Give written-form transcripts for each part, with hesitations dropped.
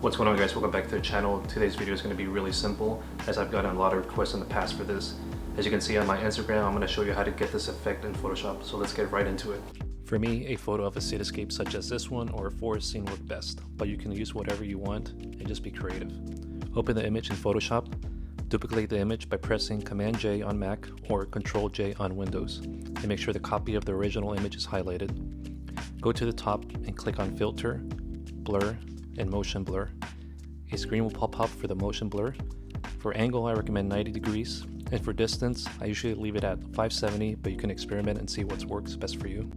What's going on, guys? Welcome back to the channel. Today's video is going to be really simple, as I've gotten a lot of requests in the past for this. As you can see on my Instagram, I'm going to show you how to get this effect in Photoshop, so let's get right into it. For me, a photo of a cityscape such as this one or a forest scene work best, but you can use whatever you want and just be creative. Open the image in Photoshop, duplicate the image by pressing Command J on Mac or Control J on Windows, and make sure the copy of the original image is highlighted. Go to the top and click on Filter, Blur, and Motion Blur. A screen will pop up for the motion blur. For angle, I recommend 90 degrees, and for distance, I usually leave it at 570, but you can experiment and see what works best for you.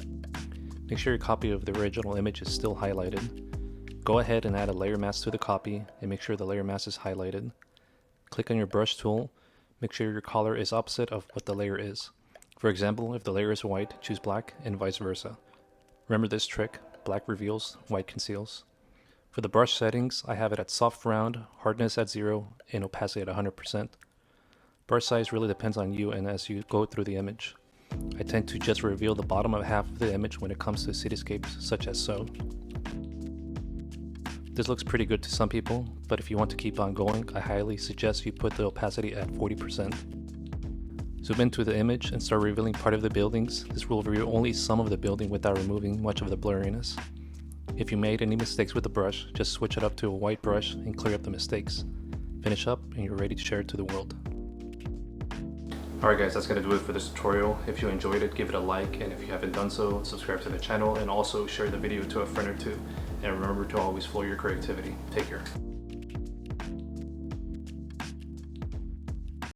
Make sure your copy of the original image is still highlighted. Go ahead and add a layer mask to the copy, and make sure the layer mask is highlighted. Click on your brush tool, make sure your color is opposite of what the layer is. For example, if the layer is white, choose black, and vice versa. Remember this trick, black reveals, white conceals. For the brush settings, I have it at soft round, hardness at 0, and opacity at 100%. Brush size really depends on you and as you go through the image. I tend to just reveal the bottom of half of the image when it comes to cityscapes, such as so. This looks pretty good to some people, but if you want to keep on going, I highly suggest you put the opacity at 40%. Zoom into the image and start revealing part of the buildings. This will reveal only some of the building without removing much of the blurriness. If you made any mistakes with the brush, just switch it up to a white brush and clear up the mistakes. Finish up and you're ready to share it to the world. Alright guys, that's going to do it for this tutorial. If you enjoyed it, give it a like, and if you haven't done so, subscribe to the channel and also share the video to a friend or two. And remember to always follow your creativity. Take care.